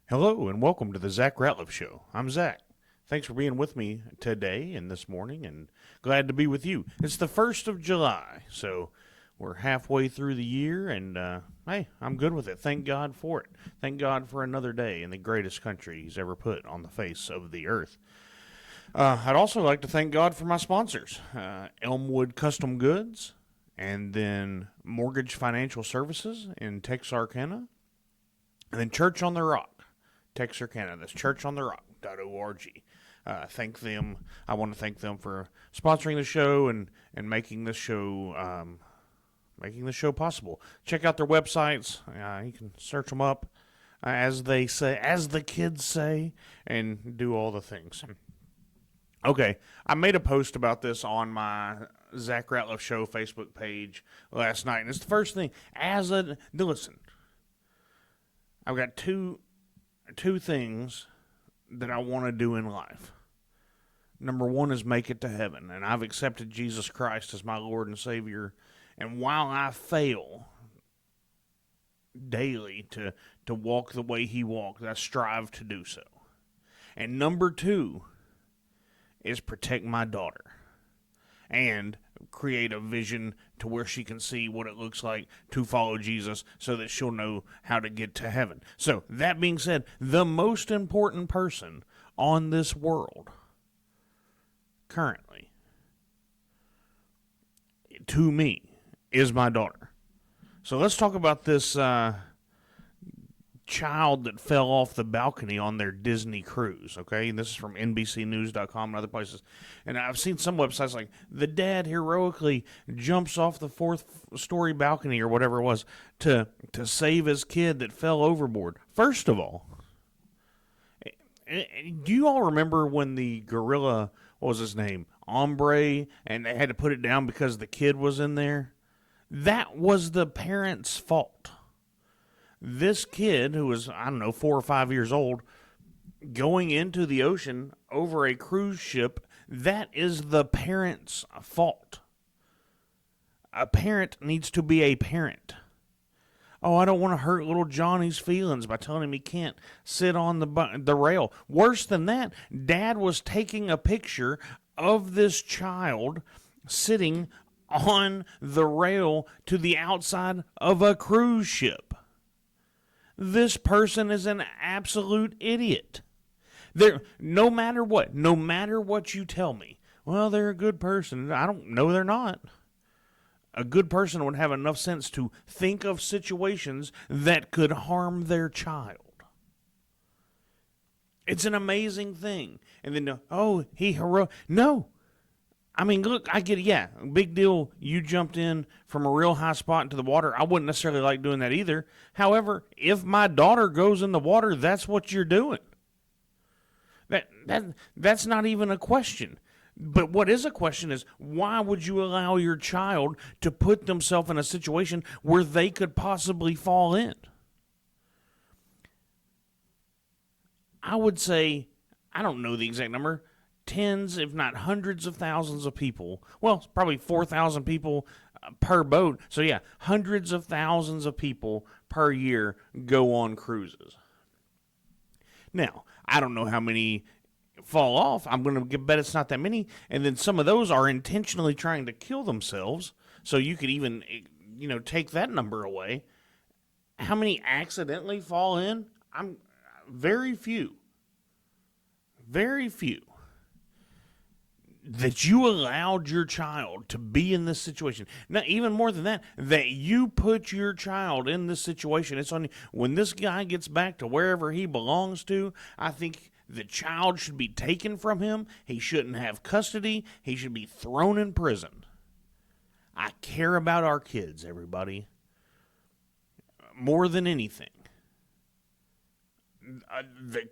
Hello and welcome to the Zach Ratliff Show. I'm Zach. Thanks for being with me today and this morning, and glad to be with you. It's the 1st of July, so we're halfway through the year, and hey, I'm good with it. Thank God for it. Thank God for another day in the greatest country He's ever put on the face of the earth. I'd also like to thank God for my sponsors, Elmwood Custom Goods, and then Mortgage Financial Services in Texarkana, and then Church on the Rock. Texarkana. That's churchontherock.org. Thank them. I want to thank them for sponsoring the show and making this show possible. Check out their websites. You can search them up, as they say, as the kids say, and do all the things. Okay, I made a post about this on my Zach Ratliff Show Facebook page last night, and it's the first thing. Listen, I've got two things that I want to do in life. Number one is make it to heaven, and I've accepted Jesus Christ as my Lord and Savior. And while I fail daily to walk the way He walked, I strive to do so. And number two is protect my daughter and create a vision to where she can see what it looks like to follow Jesus so that she'll know how to get to heaven. So, that being said, the most important person on this world currently, to me, is my daughter. So let's talk about this child that fell off the balcony on their Disney cruise, okay? And this is from NBCnews.com and other places. And I've seen some websites like, the dad heroically jumps off the 4th-story balcony or whatever it was to save his kid that fell overboard. First of all, do you all remember when the gorilla, what was his name, Ombre, and they had to put it down because the kid was in there? That was the parents' fault. This kid, who was, 4 or 5 years old, going into the ocean over a cruise ship, that is the parent's fault. A parent needs to be a parent. Oh, I don't want to hurt little Johnny's feelings by telling him he can't sit on the rail. Worse than that, Dad was taking a picture of this child sitting on the rail to the outside of a cruise ship. This person is an absolute idiot. No matter what you tell me, well, they're a good person. I don't know they're not. A good person would have enough sense to think of situations that could harm their child. It's an amazing thing. And then, he heroic. No. I mean, look, I get it. Yeah, big deal. You jumped in from a real high spot into the water. I wouldn't necessarily like doing that either. However, if my daughter goes in the water, that's what you're doing. That's not even a question. But what is a question is, why would you allow your child to put themselves in a situation where they could possibly fall in? I would say, I don't know the exact number, tens, if not hundreds of thousands of people. Well, it's probably 4,000 people per boat. So yeah, hundreds of thousands of people per year go on cruises. Now, I don't know how many fall off. I'm going to bet it's not that many. And then some of those are intentionally trying to kill themselves. So you could even, take that number away. How many accidentally fall in? Very few. Very few. That you allowed your child to be in this situation. Now, even more than that, that you put your child in this situation. It's on you. When this guy gets back to wherever he belongs to, I think the child should be taken from him. He shouldn't have custody. He should be thrown in prison. I care about our kids, everybody. More than anything. The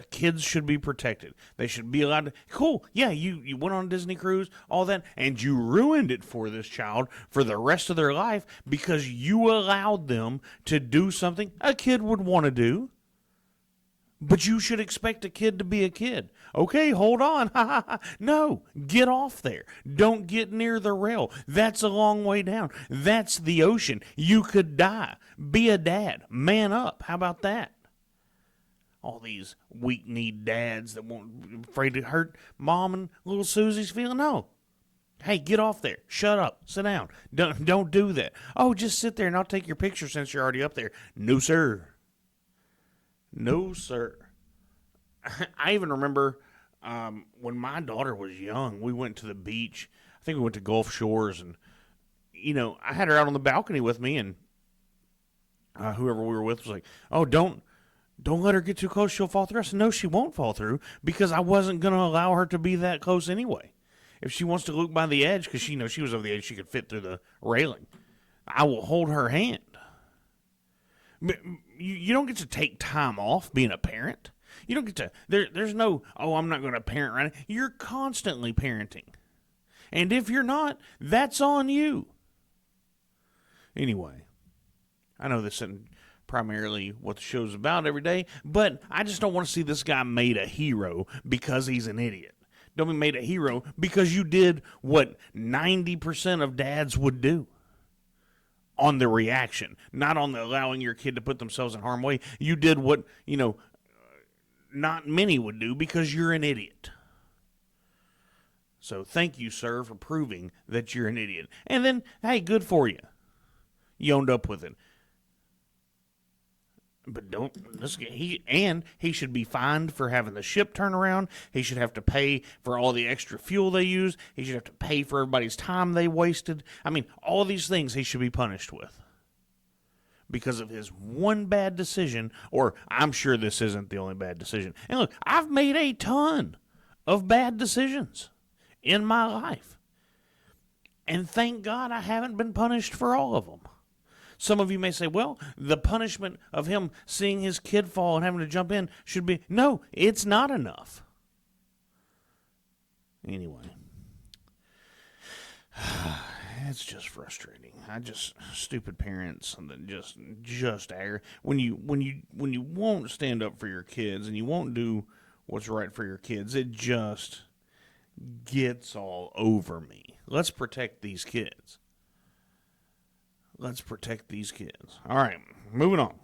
kids should be protected. They should be allowed to. Cool, yeah, you went on a Disney cruise, all that, and you ruined it for this child for the rest of their life because you allowed them to do something a kid would want to do. But you should expect a kid to be a kid. Okay, hold on. No, get off there. Don't get near the rail. That's a long way down. That's the ocean. You could die. Be a dad. Man up. How about that? All these weak-kneed dads that won't afraid to hurt mom and little Susie's feeling. No. Hey, get off there. Shut up. Sit down. Don't do that. Oh, just sit there and I'll take your picture since you're already up there. No, sir. No, sir. I even remember when my daughter was young, we went to the beach. I think we went to Gulf Shores, and, I had her out on the balcony with me, and whoever we were with was like, oh, don't let her get too close. She'll fall through. I said, no, she won't fall through because I wasn't going to allow her to be that close anyway. If she wants to look by the edge, because she was over the edge, she could fit through the railing, I will hold her hand. But you don't get to take time off being a parent. You don't get to, there's no, oh, I'm not going to parent right now. You're constantly parenting. And if you're not, that's on you. Anyway, I know this isn't primarily what the show's about every day, but I just don't want to see this guy made a hero because he's an idiot. Don't be made a hero because you did what 90% of dads would do. On the reaction, not on the allowing your kid to put themselves in harm's way. You did what, not many would do because you're an idiot. So thank you, sir, for proving that you're an idiot. And then, hey, good for you. You owned up with it. But he should be fined for having the ship turn around. He should have to pay for all the extra fuel they use. He should have to pay for everybody's time they wasted. I mean, all these things he should be punished with. Because of his one bad decision, or I'm sure this isn't the only bad decision. And look, I've made a ton of bad decisions in my life. And thank God I haven't been punished for all of them. Some of you may say, well, the punishment of him seeing his kid fall and having to jump in should be... No, it's not enough. Anyway. It's just frustrating. Stupid parents and then just anger. When you won't stand up for your kids and you won't do what's right for your kids, it just gets all over me. Let's protect these kids. Let's protect these kids. All right, moving on.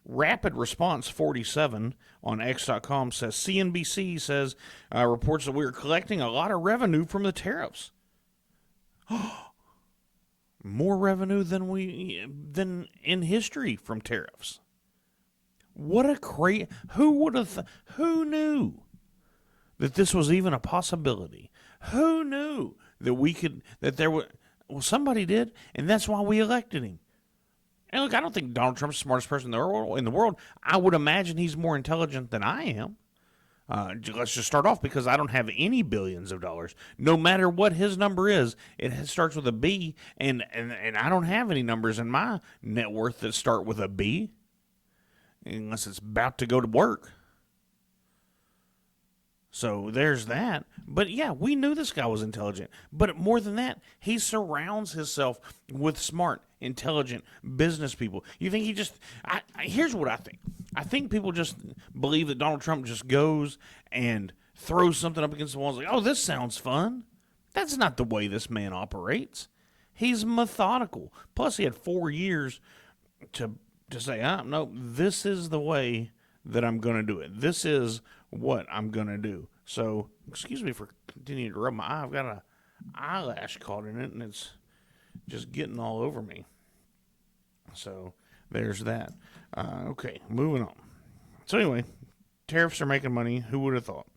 Rapid Response 47 on X.com says, CNBC says, reports that we are collecting a lot of revenue from the tariffs. More revenue than in history from tariffs. What a who knew that this was even a possibility? Who knew that well, somebody did, and that's why we elected him. And look, I don't think Donald Trump's the smartest person in the world. I would imagine he's more intelligent than I am. Let's just start off because I don't have any billions of dollars. No matter what his number is, it starts with a B, and I don't have any numbers in my net worth that start with a B, unless it's about to go to work. So there's that. But yeah, we knew this guy was intelligent. But more than that, he surrounds himself with smart, intelligent business people. You think he just... here's what I think. I think people just believe that Donald Trump just goes and throws something up against the wall and is like, oh, this sounds fun. That's not the way this man operates. He's methodical. Plus, he had 4 years to say, no, this is the way that I'm going to do it. This is what I'm going to do. So, excuse me for continuing to rub my eye. I've got an eyelash caught in it, and it's just getting all over me. So, there's that. Okay, moving on. So, anyway, tariffs are making money. Who would have thought?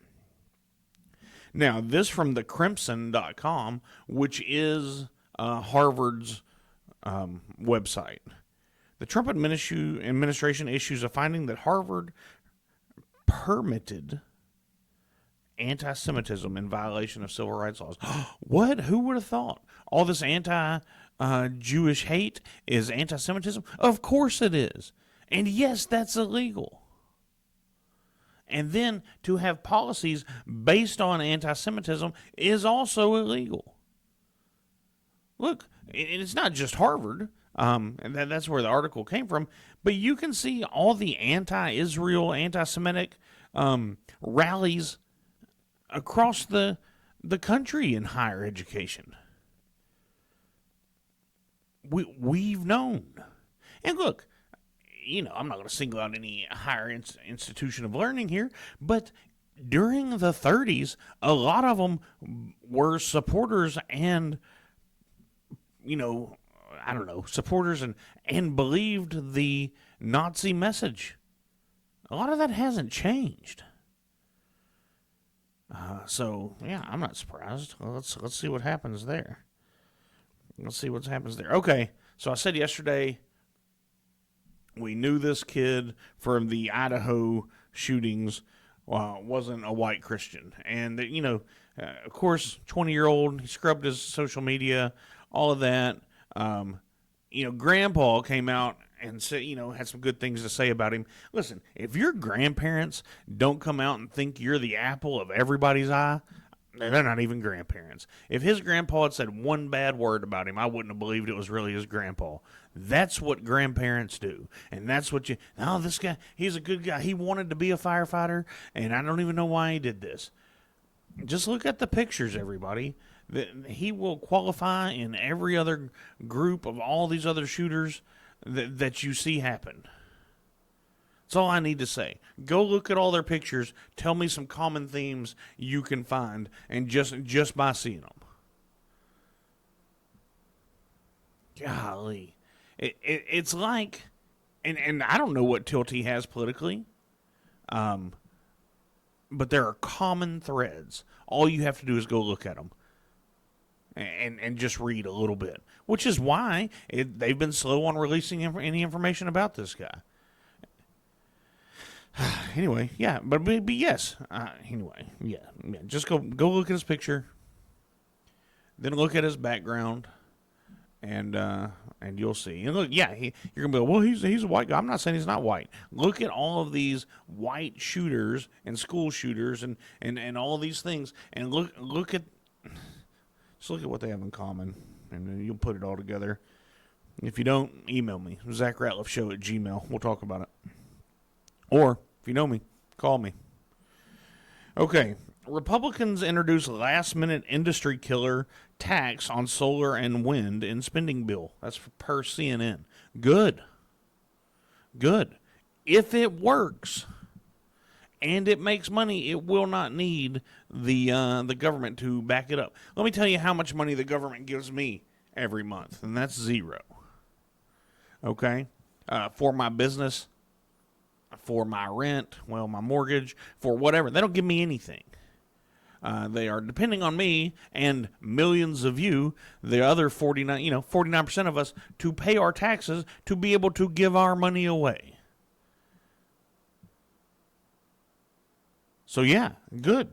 Now, this from thecrimson.com, which is Harvard's website. The Trump administration issues a finding that Harvard permitted anti-Semitism in violation of civil rights laws. What? Who would have thought? All this anti-Jewish hate is anti-Semitism? Of course it is. And yes, that's illegal. And then to have policies based on anti-Semitism is also illegal. Look, it's not just Harvard. And that's where the article came from. But you can see all the anti-Israel, anti-Semitic rallies across the country in higher education. We've known. And look, I'm not going to single out any higher institution of learning here, but during the 30s, a lot of them were supporters and, I don't know, supporters and believed the Nazi message. A lot of that hasn't changed. So yeah, I'm not surprised. Well, let's see what happens there. Let's see what happens there. Okay, so I said yesterday we knew this kid from the Idaho shootings wasn't a white Christian, and of course, 20-year-old, he scrubbed his social media, all of that. Grandpa came out and said, had some good things to say about him. Listen, if your grandparents don't come out and think you're the apple of everybody's eye, they're not even grandparents. If his grandpa had said one bad word about him, I wouldn't have believed it was really his grandpa. That's what grandparents do. And that's what this guy, he's a good guy. He wanted to be a firefighter, and I don't even know why he did this. Just look at the pictures, everybody. He will qualify in every other group of all these other shooters that you see happen. That's all I need to say. Go look at all their pictures. Tell me some common themes you can find, and just by seeing them. Golly. It's like, and I don't know what tilt he has politically, but there are common threads. All you have to do is go look at them. And just read a little bit, which is why they've been slow on releasing any information about this guy. Anyway, yeah, but yes. Anyway, yeah. Just go look at his picture, then look at his background, and you'll see. And look, yeah, you're gonna be like, well, he's a white guy. I'm not saying he's not white. Look at all of these white shooters and school shooters and all these things, and look at. Just look at what they have in common, and then you'll put it all together. If you don't, email me, ZachRatliffShow@gmail.com. We'll talk about it. Or, if you know me, call me. Okay, Republicans introduce last-minute industry killer tax on solar and wind in spending bill. That's per CNN. Good. If it works and it makes money, it will not need the government to back it up. Let me tell you how much money the government gives me every month, and that's zero. Okay? For my business, for my rent, my mortgage, for whatever. They don't give me anything. They are depending on me and millions of you, the other 49% of us, to pay our taxes to be able to give our money away. So yeah, good.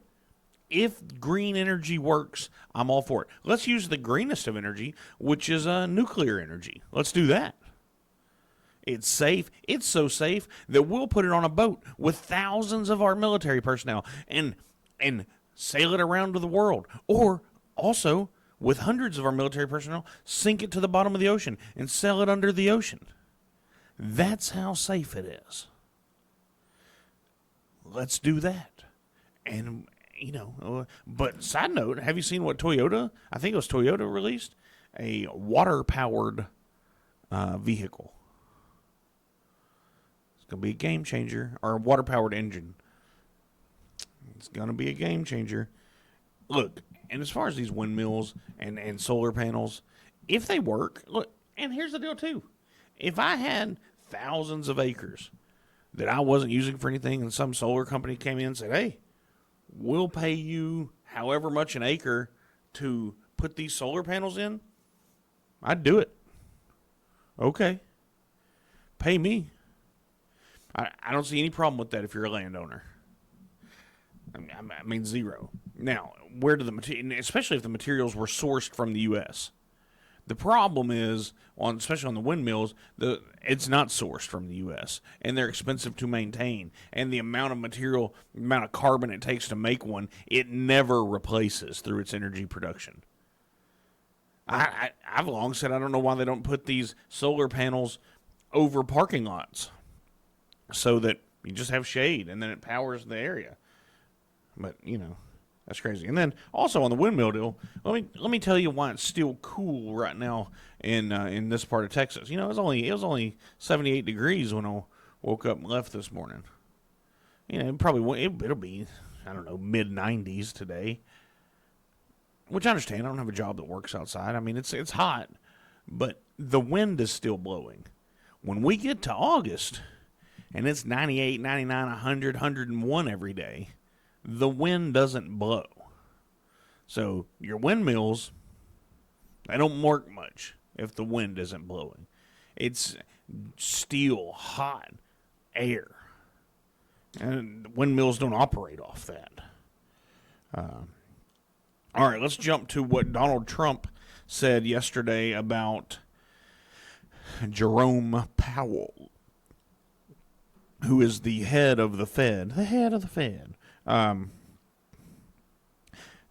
If green energy works, I'm all for it. Let's use the greenest of energy, which is nuclear energy. Let's do that. It's safe. It's so safe that we'll put it on a boat with thousands of our military personnel and sail it around to the world. Or also, with hundreds of our military personnel, sink it to the bottom of the ocean and sell it under the ocean. That's how safe it is. Let's do that. And, but side note, have you seen what Toyota, I think it was Toyota released? A water-powered vehicle. It's going to be a game changer, or a water-powered engine. It's going to be a game changer. Look, and as far as these windmills and solar panels, if they work, look, and here's the deal too. If I had thousands of acres that I wasn't using for anything and some solar company came in and said, hey, we'll pay you however much an acre to put these solar panels in, I'd do it. Okay. Pay me. I don't see any problem with that if you're a landowner. I mean, zero. Now, where do especially if the materials were sourced from the U.S. The problem is, especially on the windmills, it's not sourced from the U.S., and they're expensive to maintain. And the amount of material, the amount of carbon it takes to make one, it never replaces through its energy production. I've long said I don't know why they don't put these solar panels over parking lots so that you just have shade and then it powers the area. But, That's crazy. And then also on the windmill deal, let me tell you why it's still cool right now in this part of Texas. You know, it was only 78 degrees when I woke up and left this morning. You know, it'll be, I don't know, mid 90s today, which I understand. I don't have a job that works outside. I mean, it's hot, but the wind is still blowing. When we get to August and it's 98, 99, 100, 101 every day, the wind doesn't blow. So your windmills, they don't work much if the wind isn't blowing. It's still hot air. And windmills don't operate off that. All right, let's jump to what Donald Trump said yesterday about Jerome Powell, who is the head of the Fed. The head of the Fed.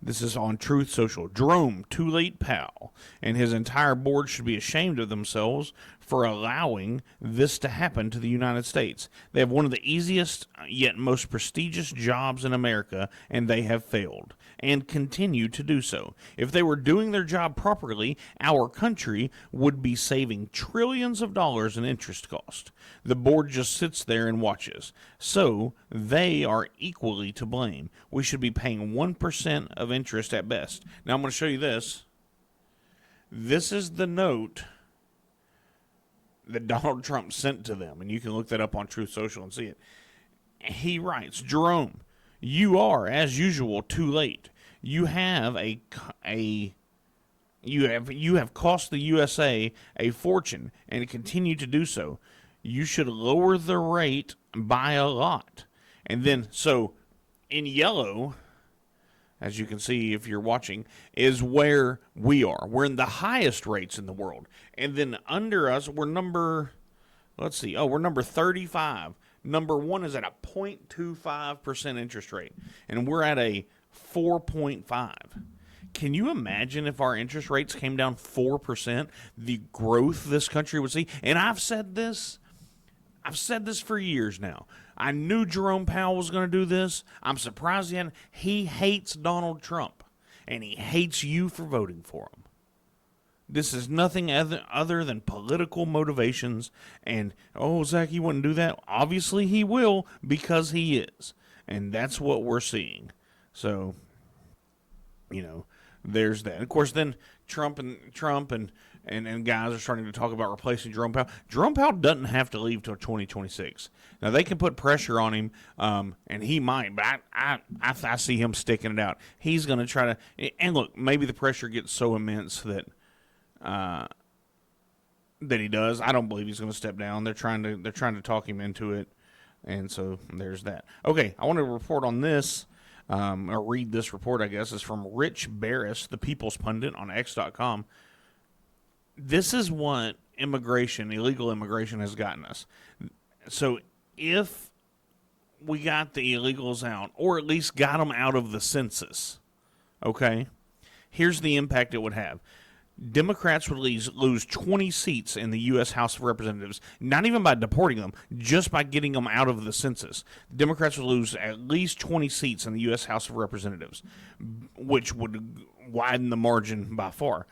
This is on Truth Social. Jerome Too Late Powell and his entire board should be ashamed of themselves for allowing this to happen to the United States. They have one of the easiest yet most prestigious jobs in America, and they have failed and continue to do so. If they were doing their job properly, our country would be saving trillions of dollars in interest cost. The board just sits there and watches. So they are equally to blame. We should be paying 1% of interest at best. Now I'm going to show you this. This is the note that Donald Trump sent to them, and you can look that up on Truth Social and see it. He writes, Jerome, you are, as usual, too late. You have you have cost the USA a fortune and continue to do so. You should lower the rate by a lot. And then, so in yellow, as you can see if you're watching, is where we are. We're in the highest rates in the world. And then under us, we're number 35. Number one is at a 0.25% interest rate, and we're at a 4.5. Can you imagine if our interest rates came down 4%, the growth this country would see? And I've said this for years now. I knew Jerome Powell was going to do this. I'm surprised he hadn't. He hates Donald Trump, and he hates you for voting for him. This is nothing other than political motivations. And, Zach, he wouldn't do that. Obviously he will, because he is. And that's what we're seeing. So, there's that. Of course, then Trump and guys are starting to talk about replacing Jerome Powell. Jerome Powell doesn't have to leave till 2026. Now, they can put pressure on him, and he might, but I see him sticking it out. He's going to try to, and look, maybe the pressure gets so immense that he does. I don't believe he's going to step down. They're trying to talk him into it, and so there's that. Okay, I want to report on this. Or read this report, I guess. It's from Rich Barris, the People's Pundit on X.com. This is what illegal immigration has gotten us. So if we got the illegals out, or at least got them out of the census, okay, here's the impact it would have. Democrats would lose 20 seats in the U.S. House of Representatives, not even by deporting them, just by getting them out of the census. Democrats would lose at least 20 seats in the U.S. House of Representatives, which would widen the margin by far,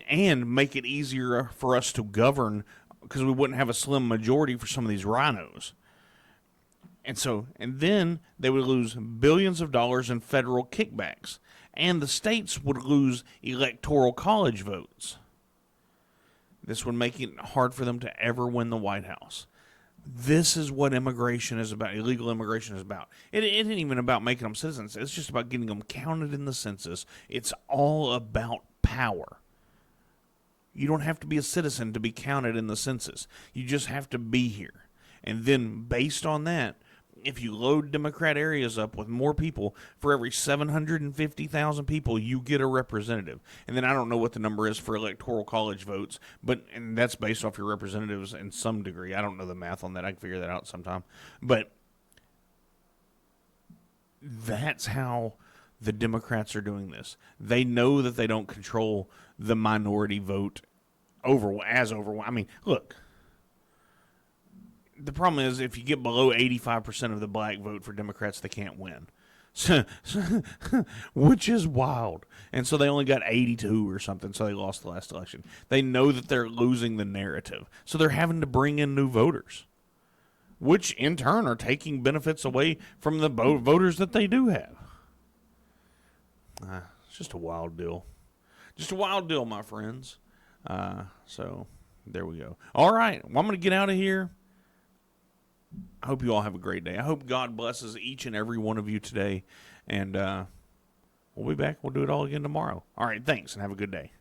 and make it easier for us to govern, because we wouldn't have a slim majority for some of these rhinos. And then they would lose billions of dollars in federal kickbacks. And the states would lose electoral college votes. This would make it hard for them to ever win the White House. This is what immigration is about. Illegal immigration is about. It isn't even about making them citizens. It's just about getting them counted in the census. It's all about power. You don't have to be a citizen to be counted in the census. You just have to be here. And then based on that, if you load Democrat areas up with more people, for every 750,000 people, you get a representative. And then I don't know what the number is for electoral college votes, and that's based off your representatives in some degree. I don't know the math on that. I can figure that out sometime. But that's how the Democrats are doing this. They know that they don't control the minority vote overwhelming. I mean, look. The problem is if you get below 85% of the black vote for Democrats, they can't win. which is wild. And so they only got 82 or something, so they lost the last election. They know that they're losing the narrative, so they're having to bring in new voters, which in turn are taking benefits away from the voters that they do have. It's just a wild deal. Just a wild deal, my friends. So there we go. All right, well, I'm going to get out of here. I hope you all have a great day. I hope God blesses each and every one of you today. And we'll be back. We'll do it all again tomorrow. All right, thanks, and have a good day.